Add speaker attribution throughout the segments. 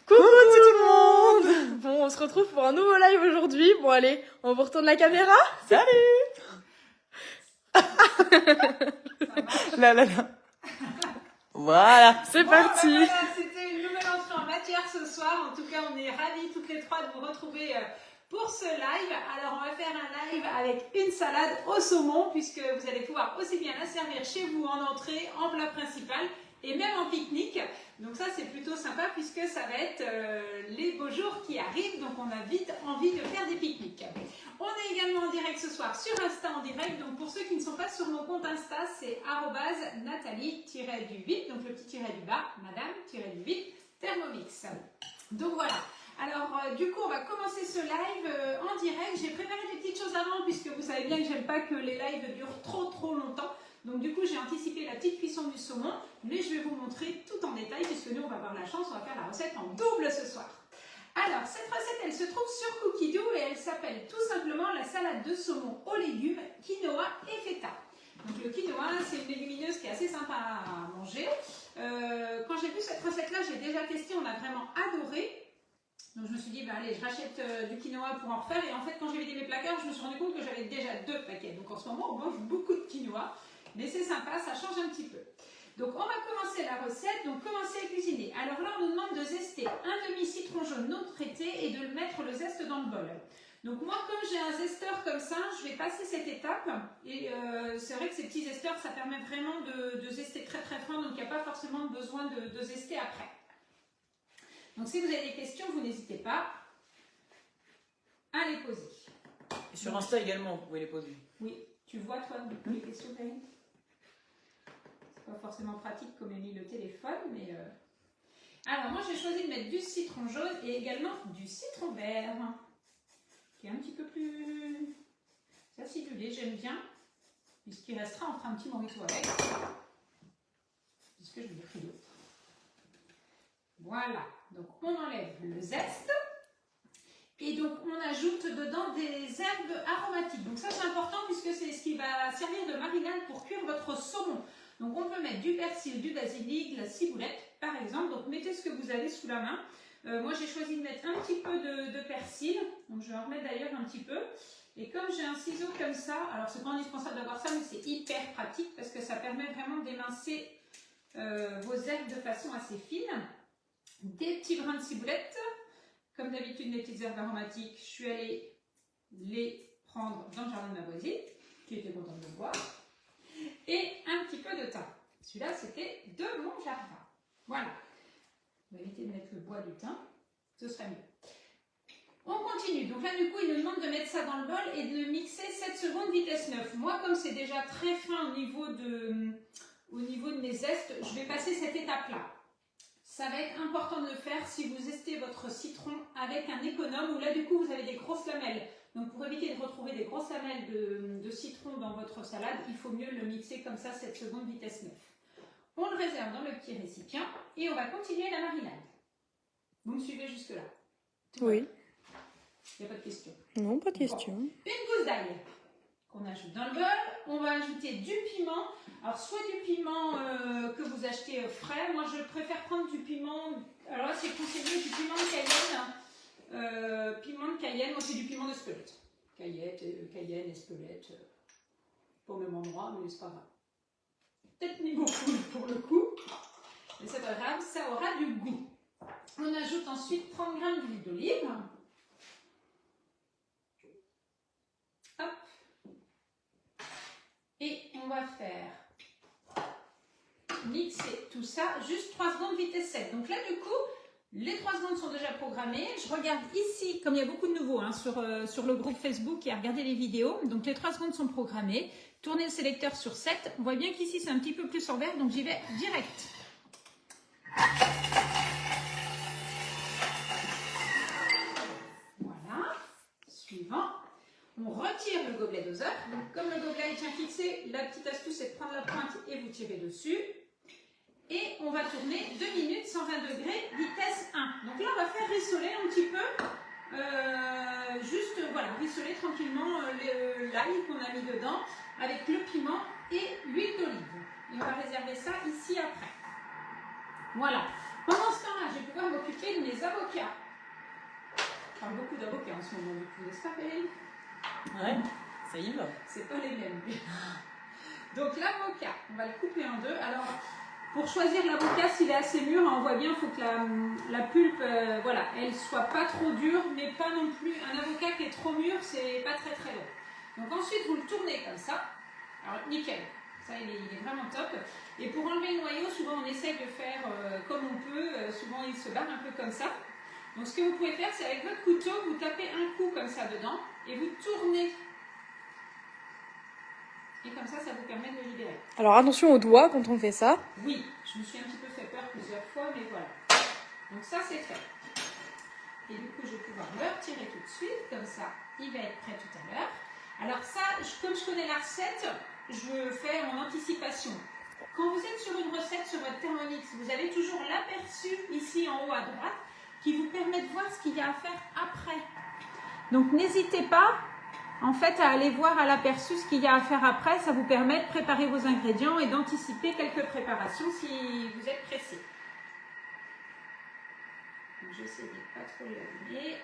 Speaker 1: Coucou tout le monde. Bon, on se retrouve pour un nouveau live aujourd'hui. Bon allez, on vous retourne la caméra.
Speaker 2: Salut. Là. Voilà.
Speaker 1: C'est parti.
Speaker 3: Ben voilà, c'était une nouvelle entrée en matière ce soir. En tout cas, on est ravis toutes les trois de vous retrouver pour ce live. Alors, on va faire un live avec une salade au saumon, puisque vous allez pouvoir aussi bien la servir chez vous en entrée, en plat principal et même en pique-nique. Donc ça, c'est plutôt sympa puisque ça va être les beaux jours qui arrivent. Donc, on a vite envie de faire des pique-niques. On est également en direct ce soir sur Insta en direct. Donc, pour ceux qui ne sont pas sur mon compte Insta, c'est @Nathalie-du8, donc le petit tiret du bas, madame-du8, Thermomix. Donc, voilà. Alors, du coup, on va commencer ce live en direct. J'ai préparé des petites choses avant puisque vous savez bien que j'aime pas que les lives durent trop longtemps. Donc du coup, j'ai anticipé la petite cuisson du saumon, mais je vais vous montrer tout en détail puisque nous, on va avoir la chance, on va faire la recette en double ce soir. Alors, cette recette, elle se trouve sur Cookidoo et elle s'appelle tout simplement la salade de saumon aux légumes, quinoa et feta. Donc le quinoa, c'est une légumineuse qui est assez sympa à manger. Quand j'ai vu cette recette-là, j'ai déjà testé, on a vraiment adoré. Donc je me suis dit, bah allez, je rachète du quinoa pour en refaire. Et en fait, quand j'ai vidé mes placards, je me suis rendu compte que j'avais déjà 2 paquets. Donc en ce moment, on mange beaucoup de quinoa. Mais c'est sympa, ça change un petit peu. Donc on va commencer la recette, donc commencer à cuisiner. Alors là on nous demande de zester un demi-citron jaune non traité et de le mettre le zeste dans le bol. Donc moi comme j'ai un zesteur comme ça, je vais passer cette étape. Et c'est vrai que ces petits zesteurs, ça permet vraiment de zester très fin, donc il n'y a pas forcément besoin de zester après. Donc si vous avez des questions, vous n'hésitez pas à les poser.
Speaker 2: Et sur Insta également, vous pouvez les poser.
Speaker 3: Oui, tu vois toi les questions, Karine ? Pas forcément pratique comme est mis le téléphone, mais alors moi j'ai choisi de mettre du citron jaune et également du citron vert qui est un petit peu plus acidulé, j'aime bien, puisqu'il restera entre un petit mojito avec, puisque je vais pris d'autres. Voilà, donc on enlève le zeste et donc on ajoute dedans des herbes aromatiques. Donc ça c'est important puisque c'est ce qui va servir de marinade pour cuire votre saumon. Donc on peut mettre du persil, du basilic, de la ciboulette par exemple. Donc mettez ce que vous avez sous la main. Moi j'ai choisi de mettre un petit peu de persil. Donc je vais en remettre d'ailleurs un petit peu. Et comme j'ai un ciseau comme ça, alors c'est pas indispensable d'avoir ça mais c'est hyper pratique parce que ça permet vraiment d'émincer vos herbes de façon assez fine. Des petits brins de ciboulette. Comme d'habitude mes petites herbes aromatiques, je suis allée les prendre dans le jardin de ma voisine qui était contente de me voir. Et un petit peu de thym. Celui-là, c'était de mon jardin. Voilà. On va éviter de mettre le bois du thym. Ce serait mieux. On continue. Donc là, du coup, il nous demande de mettre ça dans le bol et de mixer 7 secondes vitesse 9. Moi, comme c'est déjà très fin au niveau de mes zestes, je vais passer cette étape-là. Ça va être important de le faire si vous zestez votre citron avec un économe où là, du coup, vous avez des grosses lamelles. Donc pour éviter de retrouver des grosses lamelles de citron dans votre salade, il faut mieux le mixer comme ça, 7 secondes vitesse 9. On le réserve dans le petit récipient et on va continuer la marinade. Vous me suivez jusque-là?
Speaker 1: Oui.
Speaker 3: Il n'y a pas de question?
Speaker 1: Non, pas de question.
Speaker 3: Bon. Une gousse d'ail qu'on ajoute dans le bol. On va ajouter du piment. Alors soit du piment que vous achetez frais. Moi je préfère prendre du piment. Alors là c'est conseillé du piment de Cayenne. Piment de Cayenne, moi c'est du piment d'Espelette. Cayenne, Espelette, pas au même endroit, mais c'est pas grave. Peut-être mis beaucoup pour le coup, mais c'est pas grave, ça aura du goût. On ajoute ensuite 30 g d'huile d'olive. Hop. Et on va faire mixer tout ça, juste 3 secondes vitesse 7. Donc là du coup, les 3 secondes sont déjà programmées. Je regarde ici, comme il y a beaucoup de nouveaux sur le groupe Facebook qui a regardé les vidéos. Donc les 3 secondes sont programmées. Tournez le sélecteur sur 7. On voit bien qu'ici c'est un petit peu plus en vert, donc j'y vais direct. Voilà. Suivant. On retire le gobelet doseur. Donc comme le gobelet est bien fixé, la petite astuce est de prendre la pointe et vous tirez dessus. Et on va tourner 2 minutes, 120 degrés, vitesse 1. Donc là, on va faire rissoler un petit peu, juste voilà, rissoler tranquillement l'ail qu'on a mis dedans avec le piment et l'huile d'olive. Et on va réserver ça ici après. Voilà. Pendant ce temps-là, je vais pouvoir m'occuper de mes les avocats. Je parle beaucoup d'avocats en ce moment, du coup, n'est-ce pas, Perrine?
Speaker 2: Ouais, ça y va.
Speaker 3: C'est pas les mêmes. Donc l'avocat, on va le couper en deux. Alors, pour choisir l'avocat, s'il est assez mûr, on voit bien, il faut que la pulpe, voilà, elle soit pas trop dure, mais pas non plus. Un avocat qui est trop mûr, c'est pas très très long. Donc ensuite, vous le tournez comme ça. Alors, nickel. Ça, il est vraiment top. Et pour enlever le noyau, souvent on essaye de faire comme on peut. Souvent, il se barre un peu comme ça. Donc, ce que vous pouvez faire, c'est avec votre couteau, vous tapez un coup comme ça dedans et vous tournez. Et comme ça vous permet de le libérer.
Speaker 1: Alors attention aux doigts quand on fait ça.
Speaker 3: Oui, je me suis un petit peu fait peur plusieurs fois, mais voilà. Donc ça, c'est fait. Et du coup, je vais pouvoir le retirer tout de suite. Comme ça, il va être prêt tout à l'heure. Alors ça, comme je connais la recette, je fais en anticipation. Quand vous êtes sur une recette sur votre Thermomix, vous avez toujours l'aperçu ici en haut à droite qui vous permet de voir ce qu'il y a à faire après. Donc n'hésitez pas en fait à aller voir à l'aperçu ce qu'il y a à faire après. Ça vous permet de préparer vos ingrédients et d'anticiper quelques préparations si vous êtes pressé. J'essaie de ne pas trop l'allumer.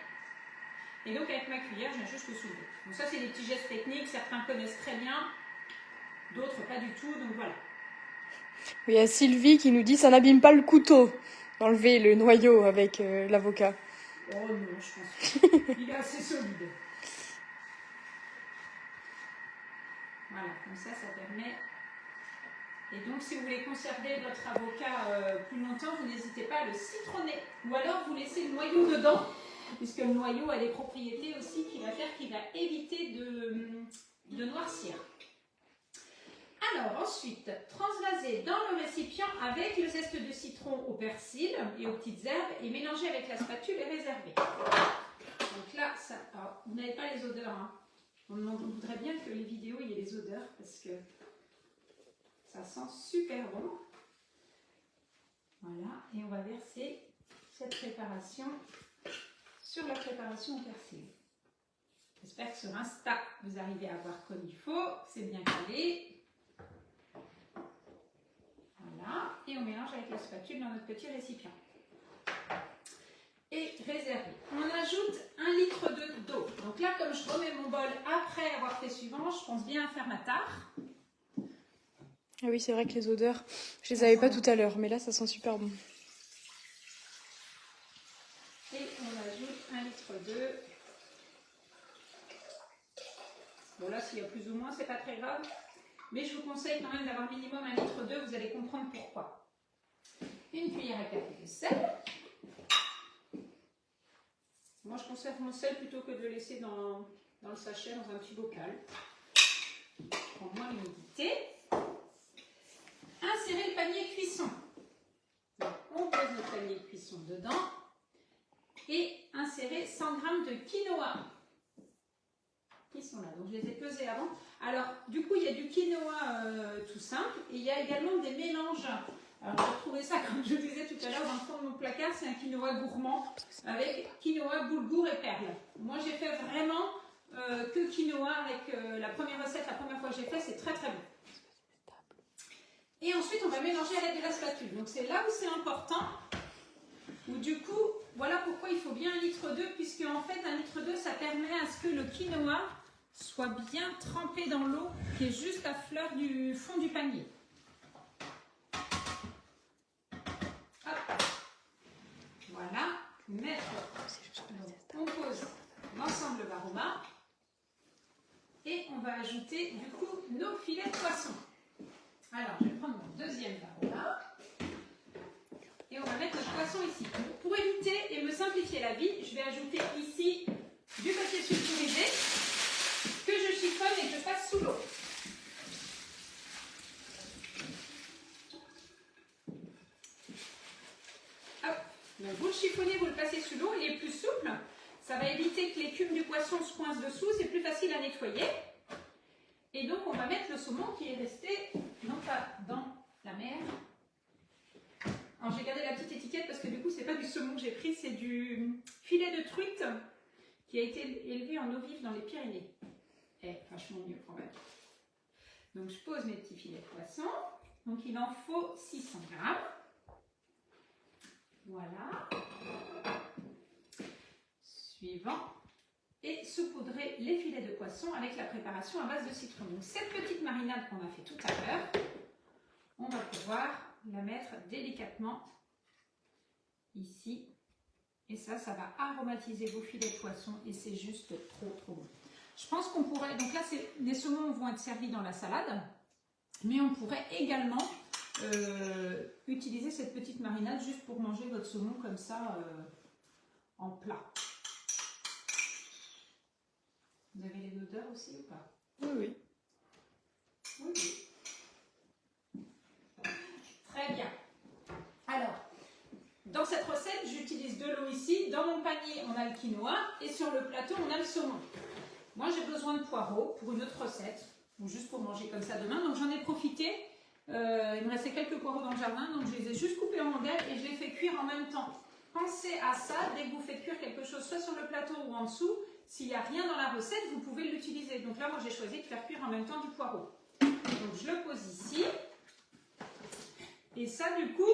Speaker 3: Et donc avec ma cuillère, je viens juste le soulever. Donc ça, c'est des petits gestes techniques. Certains connaissent très bien, d'autres pas du tout. Donc voilà.
Speaker 1: Il y a Sylvie qui nous dit ça n'abîme pas le couteau d'enlever le noyau avec l'avocat.
Speaker 3: Oh non, je pense pas. Il est assez solide. Voilà, comme ça permet. Et donc, si vous voulez conserver votre avocat plus longtemps, vous n'hésitez pas à le citronner. Ou alors, vous laissez le noyau dedans, puisque le noyau a des propriétés aussi qui va faire qu'il va éviter de noircir. Alors, ensuite, transvaser dans le récipient avec le zeste de citron au persil et aux petites herbes et mélanger avec la spatule et réserver. Donc là, ça, alors, vous n'avez pas les odeurs, hein. On voudrait bien que les vidéos il y ait les odeurs parce que ça sent super bon. Voilà, et on va verser cette préparation sur la préparation au persil. J'espère que sur Insta, vous arrivez à voir comme il faut, c'est bien calé. Voilà, et on mélange avec la spatule dans notre petit récipient. Et réservé. On ajoute 1 litre d'eau. Donc là, comme je remets mon bol après avoir fait suivant, je pense bien à faire ma tare.
Speaker 1: Ah oui, c'est vrai que les odeurs, je les avais pas tout à l'heure, mais là, ça sent super bon.
Speaker 3: Et on ajoute 1 litre d'eau. Bon là, s'il y a plus ou moins, c'est pas très grave. Mais je vous conseille quand même d'avoir minimum 1 litre d'eau, vous allez comprendre pourquoi. Une cuillère à café de sel. Moi, je conserve mon sel plutôt que de le laisser dans le sachet, dans un petit bocal. Pour moins l'humidité. Insérer le panier cuisson. Donc, on pose le panier cuisson dedans. Et insérer 100 g de quinoa. Qui sont là. Donc, je les ai pesés avant. Alors, du coup, il y a du quinoa tout simple. Et il y a également des mélanges. Alors, j'ai trouvé ça, comme je vous disais tout à l'heure, dans le fond de mon placard, c'est un quinoa gourmand avec quinoa, boulgour et perles. Moi, j'ai fait vraiment que quinoa avec la première recette, la première fois que j'ai fait, c'est très très bon. Et ensuite, on va mélanger à l'aide de la spatule. Donc, c'est là où c'est important, où du coup, voilà pourquoi il faut bien 1 litre d'eau, puisque en fait, 1 litre d'eau, ça permet à ce que le quinoa soit bien trempé dans l'eau qui est juste à fleur du fond du panier. Voilà, on pose l'ensemble Varoma et on va ajouter du coup nos filets de poisson. Alors, je vais prendre mon deuxième Varoma et on va mettre notre poisson ici. Pour éviter et me simplifier la vie, je vais ajouter ici du papier sulfurisé que je chiffonne et que je passe sous l'eau. Donc vous le chiffonnez, vous le passez sous l'eau, il est plus souple. Ça va éviter que l'écume du poisson se coince dessous, c'est plus facile à nettoyer. Et donc on va mettre le saumon qui est resté, non pas dans la mer. Alors j'ai gardé la petite étiquette parce que du coup c'est pas du saumon que j'ai pris, c'est du filet de truite qui a été élevé en eau vive dans les Pyrénées. Et vachement mieux quand même. Donc je pose mes petits filets de poisson. Donc il en faut 600 g. Voilà. suivant. Et saupoudrer les filets de poisson avec la préparation à base de citron. Donc cette petite marinade qu'on a fait tout à l'heure, on va pouvoir la mettre délicatement ici. Et ça va aromatiser vos filets de poisson et c'est juste trop bon. Je pense qu'on pourrait, donc là les saumons vont être servis dans la salade, mais on pourrait également utiliser cette petite marinade juste pour manger votre saumon comme ça en plat. Vous avez les odeurs aussi ou pas?
Speaker 1: Oui.
Speaker 3: Très bien. Alors, dans cette recette, j'utilise de l'eau ici. Dans mon panier, on a le quinoa et sur le plateau, on a le saumon. Moi, j'ai besoin de poireaux pour une autre recette, ou juste pour manger comme ça demain. Donc, j'en ai profité. Il me restait quelques poireaux dans le jardin, donc je les ai juste coupés en rondelles et je les fais cuire en même temps. Pensez à ça dès que vous faites cuire quelque chose, soit sur le plateau ou en dessous. S'il n'y a rien dans la recette, vous pouvez l'utiliser. Donc là, moi, j'ai choisi de faire cuire en même temps du poireau. Donc, je le pose ici. Et ça, du coup,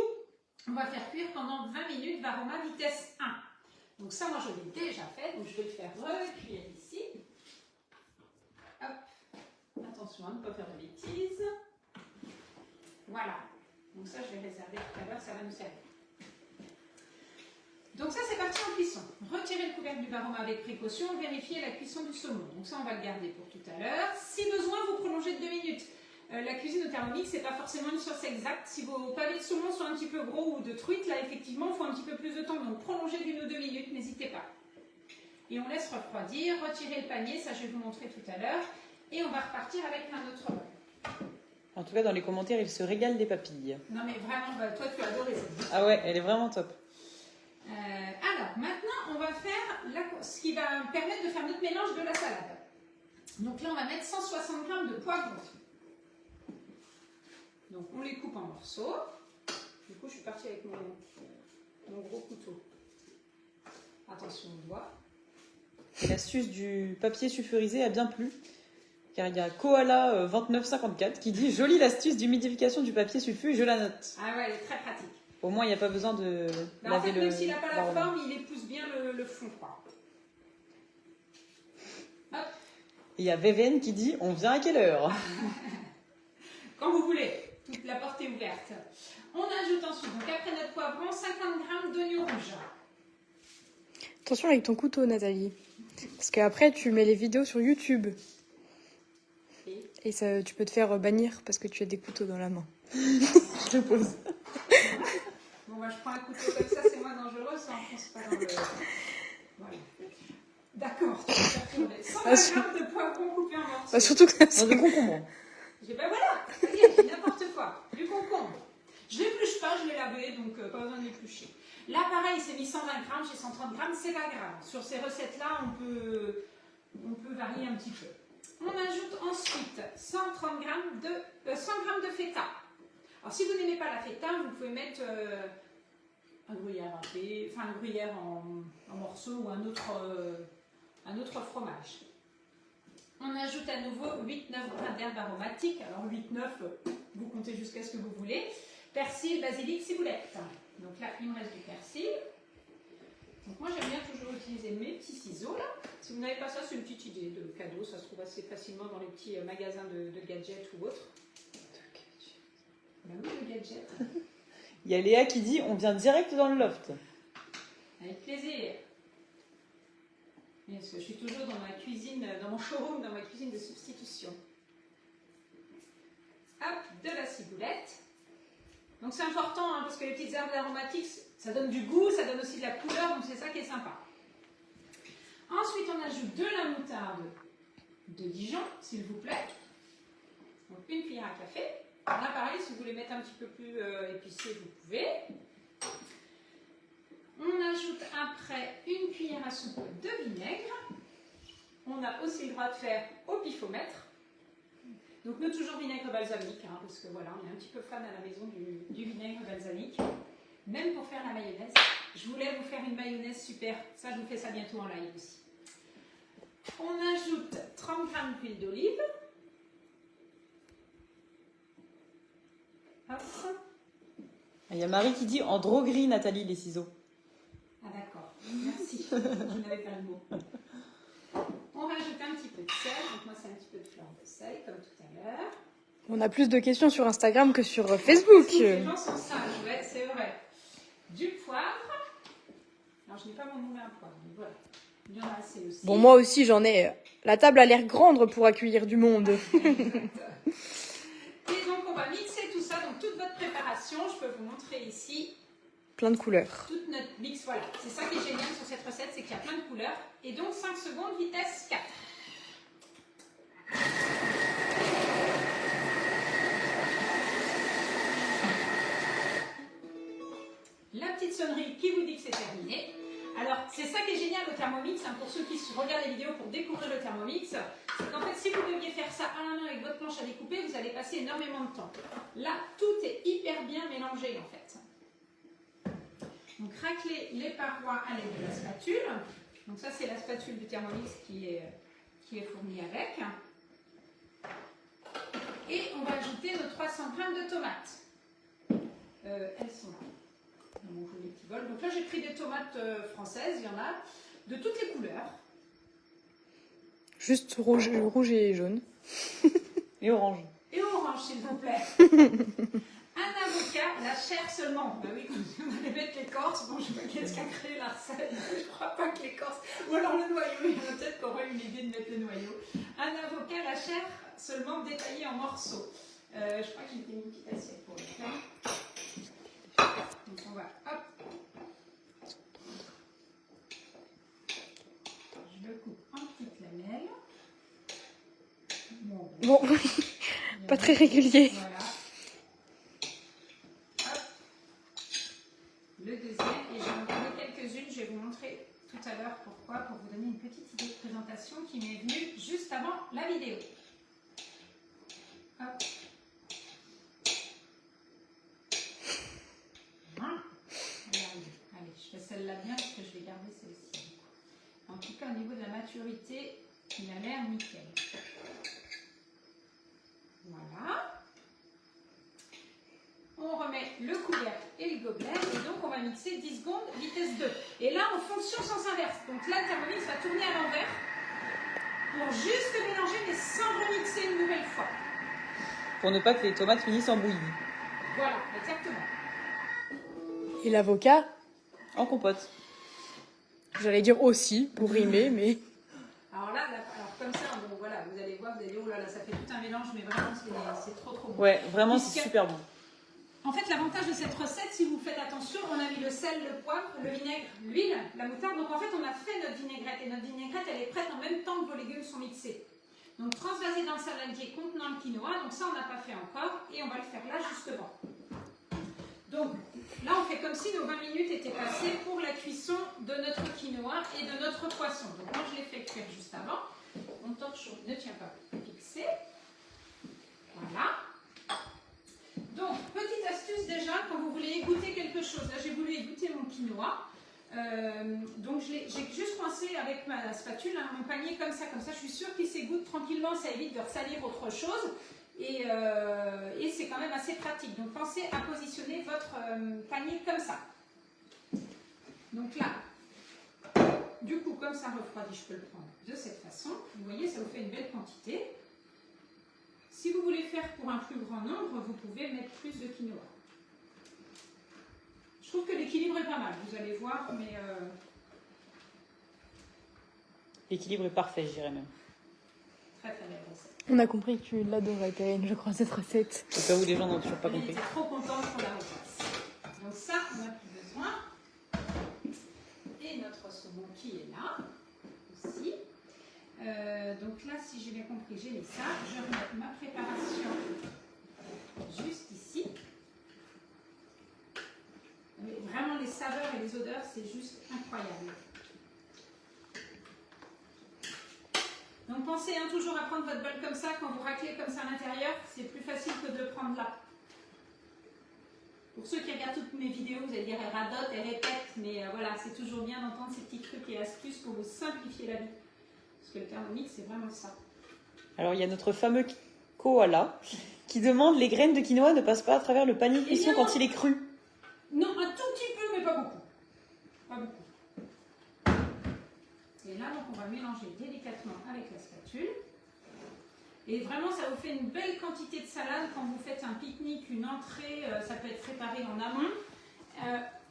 Speaker 3: on va faire cuire pendant 20 minutes, Varoma vitesse 1. Donc ça, moi, je l'ai déjà fait. Donc, je vais le faire recuire ici. Hop. Attention à ne pas faire de bêtises. Voilà. Donc ça, je vais réserver tout à l'heure. Ça va nous servir. Donc ça, c'est parti en cuisson. Retirez le couvercle du Varoma avec précaution. Vérifiez la cuisson du saumon. Donc ça, on va le garder pour tout à l'heure. Si besoin, vous prolongez de 2 minutes. La cuisine au Thermomix, c'est pas forcément une science exacte. Si vos pavés de saumon sont un petit peu gros ou de truite, là, effectivement, il faut un petit peu plus de temps. Donc prolongez d'1 ou 2 minutes, n'hésitez pas. Et on laisse refroidir. Retirez le panier, ça, je vais vous montrer tout à l'heure. Et on va repartir avec un autre bol.
Speaker 2: En tout cas, dans les commentaires, il se régale des papilles.
Speaker 3: Non, mais vraiment, bah, toi, tu adores les autres.
Speaker 2: Ah ouais, elle est vraiment top.
Speaker 3: Alors, maintenant, on va faire ce qui va permettre de faire notre mélange de la salade. Donc là, on va mettre 160 g de poivrons. Donc, on les coupe en morceaux. Du coup, je suis partie avec mon gros couteau. Attention au doigt.
Speaker 2: L'astuce du papier sulfurisé a bien plu. Car il y a Koala2954 qui dit « Jolie l'astuce d'humidification du papier sulfu, je la note. »
Speaker 3: Ah ouais, elle est très pratique.
Speaker 2: Au moins, il n'y a pas besoin de
Speaker 3: Bah,
Speaker 2: laver
Speaker 3: en fait,
Speaker 2: le...
Speaker 3: même s'il n'a pas la forme, il épouse bien le fond, quoi. Hop.
Speaker 2: Et il y a Véven qui dit « On vient à quelle heure ?»
Speaker 3: Quand vous voulez. Toute la porte est ouverte. On ajoute ensuite, donc après notre poivron, 50 g d'oignons rouges.
Speaker 1: Attention avec ton couteau, Nathalie. Parce qu'après, tu mets les vidéos sur YouTube. Et ça, tu peux te faire bannir parce que tu as des couteaux dans la main. Je pose.
Speaker 3: Bon, bah, je prends un couteau comme ça, c'est moins dangereux, ça enfonce pas dans le... Voilà. D'accord, tu vas faire tourner. 120 g de poivron coupé en morceaux.
Speaker 1: Bah, surtout que
Speaker 2: Dans des concombres.
Speaker 3: Ben voilà, ça y est, j'ai n'importe quoi. Du concombre. Je l'épluche pas, je l'ai lavé, donc pas besoin de l'éplucher. Là, pareil, c'est mis 120 g, j'ai 130 g, c'est pas grave. Sur ces recettes-là, on peut varier un petit peu. On ajoute ensuite 130 g 100 g de feta. Alors, si vous n'aimez pas la feta, vous pouvez mettre un gruyère râpé, enfin un gruyère en morceaux ou un autre fromage. On ajoute à nouveau 8-9 grains d'herbes aromatiques. Alors 8-9, vous comptez jusqu'à ce que vous voulez. Persil, basilic, ciboulette. Donc là, il me reste du persil. Donc moi, j'aime bien toujours utiliser mes petits ciseaux là. Si vous n'avez pas ça, c'est une petite idée de cadeau. Ça se trouve assez facilement dans les petits magasins de gadgets ou autres. Ben oui, le gadget.
Speaker 2: Il y a Léa qui dit « On vient direct dans le loft. »
Speaker 3: Avec plaisir. Parce que je suis toujours dans ma cuisine, dans mon showroom, dans ma cuisine de substitution. Hop, de la ciboulette. Donc c'est important, hein, parce que les petites herbes aromatiques, ça donne du goût, ça donne aussi de la couleur, donc c'est ça qui est sympa. Ensuite, on ajoute de la moutarde de Dijon, s'il vous plaît. Donc une cuillère à café. Là, pareil, si vous voulez mettre un petit peu plus épicé, vous pouvez. On ajoute après une cuillère à soupe de vinaigre. On a aussi le droit de faire au pifomètre. Donc nous, toujours vinaigre balsamique, hein, parce que voilà, on est un petit peu fan à la maison du vinaigre balsamique. Même pour faire la mayonnaise. Je voulais vous faire une mayonnaise super. Ça, je vous fais ça bientôt en live aussi. On ajoute 30 g d'huile d'olive.
Speaker 2: Il y a Marie qui dit « En droguerie, Nathalie, les ciseaux. »
Speaker 3: Ah d'accord, merci. aussi. Je n'avais pas le mot. On rajoute un petit peu de sel. Donc moi, c'est un petit peu de fleur de sel, comme tout à l'heure.
Speaker 1: On a plus de questions sur Instagram que sur Facebook.
Speaker 3: Les gens sont sages, ouais, c'est vrai. Du poivre. Alors, je n'ai pas mon moulin à poivre, mais voilà. Il y en a assez aussi.
Speaker 1: Bon, moi aussi, j'en ai. La table a l'air grande pour accueillir du monde.
Speaker 3: Exact. Et donc, on va mixer tout ça. Donc, toute votre préparation, je peux vous montrer ici.
Speaker 1: Plein de couleurs.
Speaker 3: Toute notre mix, voilà. C'est ça qui est génial sur cette recette, c'est qu'il y a plein de couleurs. Et donc, 5 secondes, vitesse 4. La petite sonnerie qui vous dit que c'est terminé. Alors, c'est ça qui est génial au Thermomix, hein, pour ceux qui regardent les vidéos pour découvrir le Thermomix, c'est qu'en fait, si vous deviez faire ça à la main avec votre planche à découper, vous allez passer énormément de temps. Là, tout est hyper bien mélangé, en fait. Donc, raclez les parois à l'aide de la spatule. Donc, ça, c'est la spatule du Thermomix qui est fournie avec. Et on va ajouter nos 300 g de tomates. Elles sont là. Dans mon joli petit bol. Donc là, j'ai pris des tomates françaises, il y en a de toutes les couleurs.
Speaker 1: Juste rouge et jaune.
Speaker 2: Et orange.
Speaker 3: Et orange, s'il vous plaît. Un avocat, la chair seulement. Bah oui, comme si on allait mettre l'écorce. Bon, je sais pas qu'est-ce qu'a créé la recette. Je crois pas que l'écorce. Ou alors le noyau. Il y en a peut-être qu'on aurait eu l'idée de mettre le noyau. Un avocat, la chair seulement détaillée en morceaux. Je crois que j'ai une petite assiette pour le faire. Donc on va, hop, je le coupe en petites lamelles.
Speaker 1: Bon, pas très régulier.
Speaker 3: Voilà. Hop. Le deuxième, et j'en ai quelques-unes, je vais vous montrer tout à l'heure pourquoi, pour vous donner une petite idée de présentation qui m'est venue juste avant la vidéo. Hop. Allez, je fais celle-là bien parce que je vais garder celle-ci. En tout cas, au niveau de la maturité, il a l'air nickel. Voilà. On remet le couvercle et le gobelet et donc on va mixer 10 secondes, vitesse 2. Et là, on fonctionne sens inverse. Donc là, le Thermomix va tourner à l'envers pour juste mélanger mais sans remixer une nouvelle fois.
Speaker 2: Pour ne pas que les tomates finissent en bouillie.
Speaker 3: Voilà, exactement.
Speaker 1: Et l'avocat,
Speaker 2: En compote.
Speaker 1: j'allais dire aussi, pour rimer, mais...
Speaker 3: Alors là, alors comme ça, bon voilà, vous allez voir, vous allez dire, oh là là, ça fait tout un mélange, mais vraiment, c'est trop bon.
Speaker 2: Ouais, vraiment,
Speaker 3: Puisque-
Speaker 2: c'est super bon.
Speaker 3: En fait, l'avantage de cette recette, si vous faites attention, on a mis le sel, le poivre, le vinaigre, l'huile, la moutarde. Donc en fait, on a fait notre vinaigrette. Et notre vinaigrette, elle est prête en même temps que vos légumes sont mixés. Donc transvasé dans le saladier contenant le quinoa. Donc ça, on n'a pas fait encore. Et on va le faire là, justement. Donc là, on fait comme si nos 20 minutes étaient passées pour la cuisson de notre quinoa et de notre poisson. Donc moi, je l'ai fait cuire juste avant. Mon torchon ne tient pas fixé. Voilà. Donc, petite astuce déjà, quand vous voulez égoutter quelque chose. Là, j'ai voulu égoutter mon quinoa. Donc, j'ai juste coincé avec ma spatule mon panier comme ça. Comme ça, je suis sûre qu'il s'égoutte tranquillement. Ça évite de ressalir autre chose. Et c'est quand même assez pratique. Donc, pensez à positionner votre panier comme ça. Donc là, du coup, comme ça refroidit, je peux le prendre de cette façon. Vous voyez, ça vous fait une belle quantité. Si vous voulez faire pour un plus grand nombre, vous pouvez mettre plus de quinoa. Je trouve que l'équilibre est pas mal, vous allez voir, mais...
Speaker 2: L'équilibre est parfait, je dirais même.
Speaker 3: Très très belle recette.
Speaker 1: On a compris que tu l'adorais, Karine, je crois, cette recette.
Speaker 2: Au cas où les gens n'ont toujours pas
Speaker 3: On
Speaker 2: compris.
Speaker 3: était trop contente qu'on la refasse. Donc ça, on n'a plus besoin. Et notre saumon qui est là, aussi. Donc là, si j'ai bien compris, j'ai mis ça. Je remets ma préparation juste ici. Mais vraiment, les saveurs et les odeurs, c'est juste incroyable. Donc pensez toujours à prendre votre bol comme ça, quand vous raclez comme ça à l'intérieur, c'est plus facile que de le prendre là. Pour ceux qui regardent toutes mes vidéos, vous allez dire elle radote, elle répète, mais voilà, c'est toujours bien d'entendre ces petits trucs et astuces pour vous simplifier la vie. Parce que le Thermomix, c'est vraiment ça.
Speaker 2: Alors, il y a notre fameux koala qui demande les graines de quinoa ne passent pas à travers le panier cuisson quand il est cru.
Speaker 3: Non, un tout petit peu, mais pas beaucoup. Pas beaucoup. là, donc on va mélanger délicatement avec la spatule. Et vraiment, ça vous fait une belle quantité de salade quand vous faites un pique-nique, une entrée, ça peut être préparé en amont.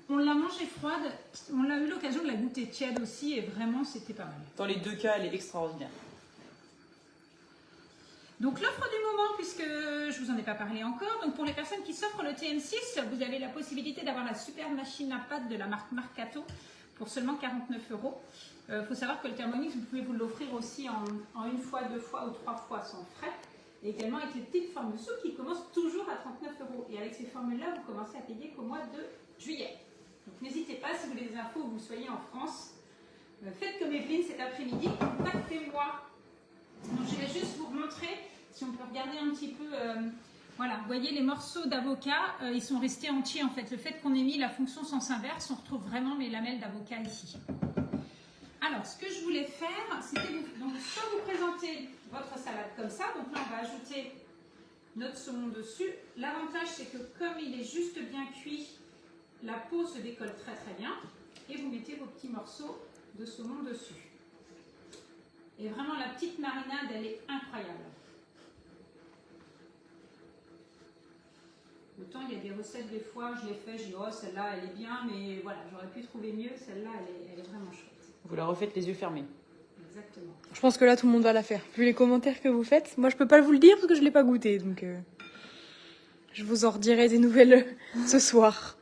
Speaker 3: On l'a mangée froide, on a eu l'occasion de la goûter tiède aussi et vraiment c'était pas mal.
Speaker 2: Dans les deux cas, elle est extraordinaire.
Speaker 3: Donc l'offre du moment, puisque je vous en ai pas parlé encore, donc pour les personnes qui s'offrent le TM6, vous avez la possibilité d'avoir la super machine à pâtes de la marque Marcato pour seulement 49 €. Faut savoir que le Thermomix, vous pouvez vous l'offrir aussi en une fois, deux fois ou trois fois sans frais. Et également avec les petites formes de soupe qui commencent toujours à 39 €. Et avec ces formules-là, vous commencez à payer qu'au mois de juillet. Donc n'hésitez pas, si vous voulez des infos, vous soyez en France, faites comme Evelyne cet après-midi, contactez-moi. Donc je vais juste vous montrer, si on peut regarder un petit peu, voilà, vous voyez les morceaux d'avocat, ils sont restés entiers en fait. Le fait qu'on ait mis la fonction sens inverse, on retrouve vraiment mes lamelles d'avocat ici. Alors, ce que je voulais faire, c'était donc soit vous présenter votre salade comme ça, donc là on va ajouter notre saumon dessus. L'avantage c'est que comme il est juste bien cuit, la peau se décolle très très bien et vous mettez vos petits morceaux de saumon dessus. Et vraiment la petite marinade, elle est incroyable. Autant il y a des recettes des fois, je les fais, je dis oh celle-là elle est bien, mais voilà, j'aurais pu trouver mieux, celle-là elle est vraiment chouette.
Speaker 2: Vous la refaites les yeux fermés.
Speaker 3: Exactement.
Speaker 1: Je pense que là, tout le monde va la faire. Vu les commentaires que vous faites, moi, je peux pas vous le dire parce que je l'ai pas goûté. Donc, je vous en redirai des nouvelles ce soir.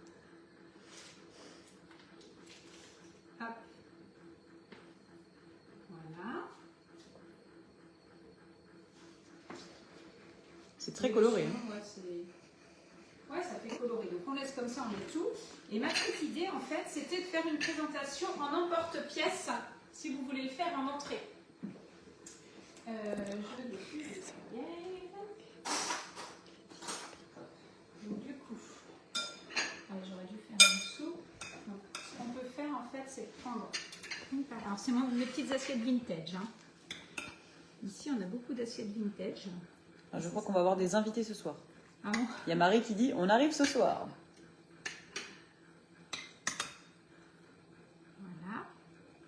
Speaker 3: Hop. Voilà.
Speaker 2: C'est très coloré. Hein.
Speaker 3: Ouais, ça fait coloré. Donc on laisse comme ça, on met tout. Et ma petite idée, en fait, c'était de faire une présentation en emporte-pièce, si vous voulez le faire en entrée. Je vais dessus, donc du coup, j'aurais dû faire en dessous. Donc, ce qu'on peut faire, en fait, c'est prendre une part. Alors, c'est mes petites assiettes vintage. Hein. Ici, on a beaucoup d'assiettes vintage.
Speaker 2: Ah, je crois qu'on va avoir des invités ce soir.
Speaker 3: Ah bon ?
Speaker 2: Il y a Marie qui dit on arrive ce soir.
Speaker 3: Voilà.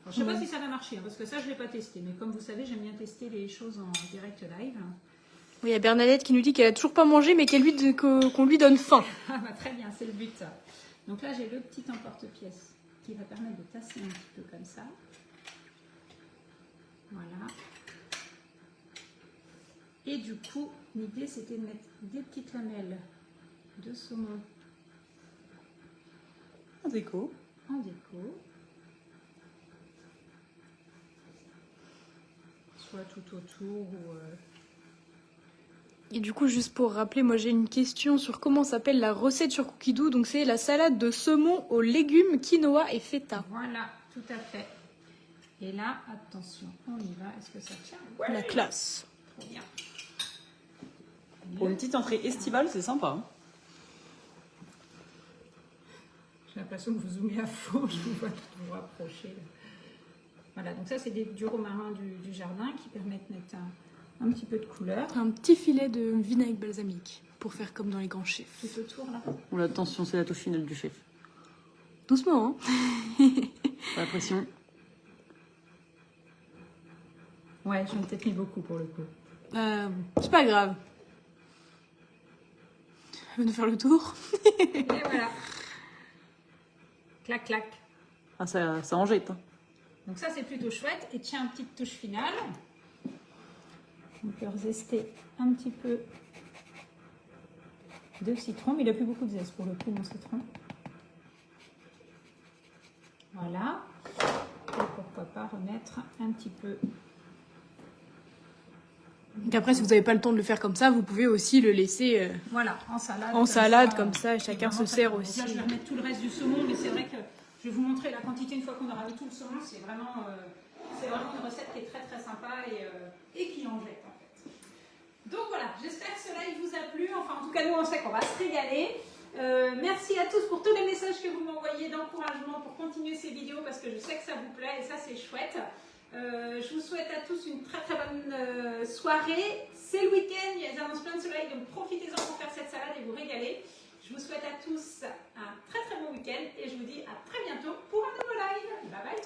Speaker 3: Alors, je ne sais pas si ça va marcher, hein, parce que ça, je ne l'ai pas testé. Mais comme vous savez, j'aime bien tester les choses en direct live.
Speaker 1: Oui, il y a Bernadette qui nous dit qu'elle a toujours pas mangé, mais qu'on lui donne faim.
Speaker 3: Ah bah très bien, c'est le but. Donc là, j'ai le petit emporte-pièce qui va permettre de tasser un petit peu comme ça. Voilà. Et du coup, l'idée, c'était de mettre des petites lamelles de saumon
Speaker 2: En déco.
Speaker 3: en déco. Soit tout autour ou...
Speaker 1: Et du coup, juste pour rappeler, moi j'ai une question sur comment s'appelle la recette sur Cookie Dough. Donc c'est la salade de saumon aux légumes, quinoa et feta.
Speaker 3: Voilà, tout à fait. Et là, attention, on y va. Est-ce que ça tient?
Speaker 1: Ouais. La classe.
Speaker 3: Trop bien.
Speaker 2: Pour une petite entrée estivale, c'est sympa. Hein.
Speaker 3: J'ai l'impression que vous zoomez à fond, je vous vois vous rapprocher. Là. Voilà, donc ça c'est du romarin du jardin qui permettent de mettre un petit peu de couleur.
Speaker 1: Un petit filet de vinaigre balsamique pour faire comme dans les grands chefs.
Speaker 3: Tout autour là.
Speaker 2: Oh, attention, c'est la touche finale du chef.
Speaker 1: Doucement, hein.
Speaker 2: Pas la pression.
Speaker 3: Ouais, j'en ai peut-être mis beaucoup pour le coup.
Speaker 1: C'est pas grave. Elle veut nous faire le tour.
Speaker 3: Et voilà. Clac, clac.
Speaker 2: Ah, ça en jette. Hein.
Speaker 3: Donc ça c'est plutôt chouette. Et tiens, petite touche finale. On peut zester un petit peu de citron, mais il n'a plus beaucoup de zeste pour le coup, mon citron. Voilà. Et pourquoi pas remettre un petit peu.
Speaker 1: Donc après, si vous n'avez pas le temps de le faire comme ça, vous pouvez aussi le laisser
Speaker 3: Voilà, en salade.
Speaker 1: en salade comme ça, et chacun se sert
Speaker 3: Donc
Speaker 1: aussi.
Speaker 3: là, je vais remettre tout le reste du saumon, mais c'est vrai que je vais vous montrer la quantité une fois qu'on aura mis tout le saumon. C'est vraiment une recette qui est très très sympa et qui en jette en fait. Donc voilà, j'espère que ce live vous a plu. Enfin, en tout cas, nous on sait qu'on va se régaler. Merci à tous pour tous les messages que vous m'envoyez d'encouragement pour continuer ces vidéos parce que je sais que ça vous plaît et ça c'est chouette. Je vous souhaite à tous une très très bonne soirée. C'est le week-end, il y a des annonces plein de soleil, donc profitez-en pour faire cette salade et vous régaler. Je vous souhaite à tous un très très bon week-end et je vous dis à très bientôt pour un nouveau live. Bye bye.